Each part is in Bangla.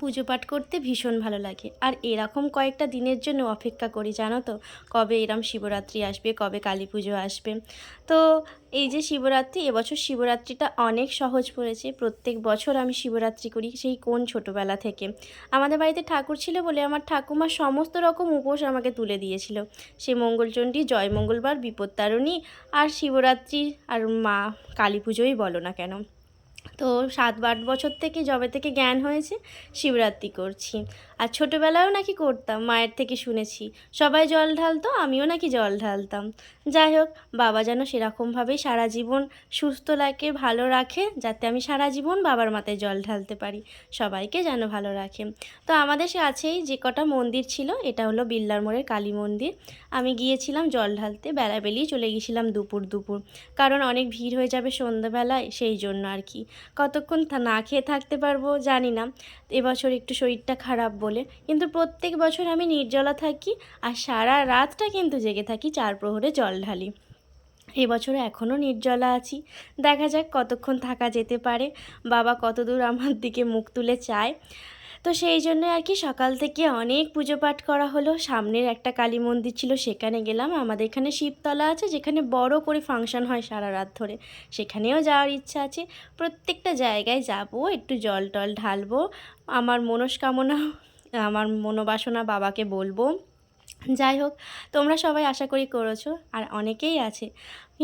পুজো পাঠ করতে ভীষণ ভালো লাগে। আর এরকম কয়েকটা দিনের জন্য অপেক্ষা করি জানো তো, কবে এরম শিবরাত্রি আসবে, কবে কালী পুজো আসবে। তো এই যে শিবরাত্রি, এবছর শিবরাত্রিটা অনেক সহজ পড়েছে। প্রত্যেক বছর আমি শিবরাত্রি করি, সেই কোন ছোটোবেলা থেকে। আমাদের বাড়িতে ঠাকুর ছিল বলে আমার ঠাকুমা সমস্ত রকম উপোস আমাকে তুলে দিয়েছিল। সে মঙ্গলচণ্ডী, জয় মঙ্গলবার, বিপত্তারিণী আর শিবরাত্রি আর মা কালী পুজোই বলো না কেন। তো 7-8 বছর থেকে, যবে থেকে জ্ঞান হয়েছে, শিবরাত্রি করছি। আর ছোটোবেলায়ও নাকি করতাম, মায়ের থেকে শুনেছি। সবাই জল ঢালতো, আমিও নাকি জল ঢালতাম। যাই হোক, বাবা যেন সেরকমভাবেই সারা জীবন সুস্থ রাখে, ভালো রাখে, যাতে আমি সারা জীবন বাবার মাথায় জল ঢালতে পারি, সবাইকে যেন ভালো রাখে। তো আমাদের কাছেই যে কটা মন্দির ছিল, এটা হলো বিল্লার মোড়ের কালী মন্দির। আমি গিয়েছিলাম জল ঢালতে, বেলাবেলি চলে গিয়েছিলাম দুপুর, কারণ অনেক ভিড় হয়ে যাবে সন্ধ্যাবেলায়, সেই জন্য আর কি। কতক্ষণ না খেয়ে থাকতে পারবো জানি না, এবছর একটু শরীরটা খারাপ বলে। কিন্তু প্রত্যেক বছর আমি নির্জলা থাকি, আর সারা রাতটা কিন্তু জেগে থাকি, 4 প্রহরে জল ঢালি। এবছর এখনও নির্জলা আছি, দেখা যাক কতক্ষণ থাকা যেতে পারে, বাবা কতদূর আমার দিকে মুখ তুলে চায়। তো সেই জন্য আর কি সকাল থেকে অনেক পুজো পাঠ করা হলো। সামনের একটা কালী মন্দির ছিল, সেখানে গেলাম। আমাদের এখানে শিবতলা আছে, যেখানে বড় করে ফাংশন হয় সারা রাত ধরে, সেখানেও যাওয়ার ইচ্ছা আছে। প্রত্যেকটা জায়গায় যাব, একটু জল টল ঢালবো, আমার মনস্কামনা, আমার মনোবাসনা বাবাকে বলবো। যাই হোক, তোমরা সবাই আশা করি করেছো, আর অনেকেই আছে।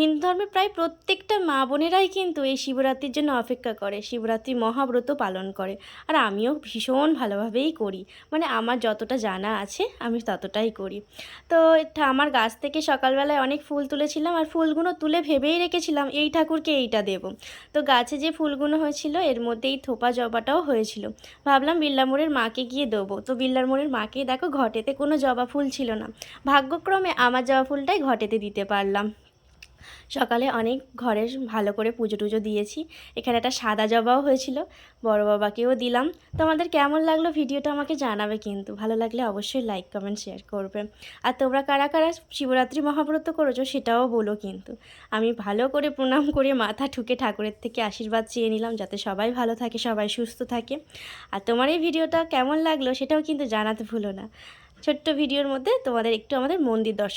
হিন্দু ধর্মে প্রায় প্রত্যেকটা মা বোনেরাই কিন্তু এই শিবরাত্রির জন্য অপেক্ষা করে, শিবরাত্রি মহাব্রত পালন করে। আর আমিও ভীষণ ভালোভাবেই করি, মানে আমার যতটা জানা আছে আমি ততটাই করি। তো এটা আমার গাছ থেকে সকালবেলায় অনেক ফুল তুলেছিলাম, আর ফুলগুলো তুলে ভেবেই রেখেছিলাম এই ঠাকুরকে এইটা দেব। তো গাছে যে ফুলগুলো হয়েছিল এর মধ্যে এই থোপা জবাটাও হয়েছিল, ভাবলাম বিল্লা মোড়ের মাকে গিয়ে দেবো। তো বিল্লার মোড়ের মাকে দেখো, ঘটেতে কোনো জবা ফুল ছিল না, ভাগ্যক্রমে আমার জবা ফুলটাই ঘটেতে দিতে পারলাম। সকালে অনেক ঘরে ভালো করে পুজো টুজো দিয়েছি। এখানে একটা সাদা জবাও হয়েছিল, বড় বাবাকেও দিলাম। তোমাদের কেমন লাগলো ভিডিওটা আমাকে জানাবে কিন্তু, ভালো লাগলে অবশ্যই লাইক কমেন্ট শেয়ার করবে। আর তোমরা কারা কারা শিবরাত্রি মহাব্রত করেছো সেটাও বলো কিন্তু। আমি ভালো করে প্রণাম করে মাথা ঠুকে ঠাকুরের থেকে আশীর্বাদ চেয়ে নিলাম, যাতে সবাই ভালো থাকে, সবাই সুস্থ থাকে। আর তোমার এই ভিডিওটা কেমন লাগলো সেটাও কিন্তু জানাতে ভুলো না। ছোট্ট ভিডিওর মধ্যে তোমাদের একটু আমাদের মন্দির দর্শন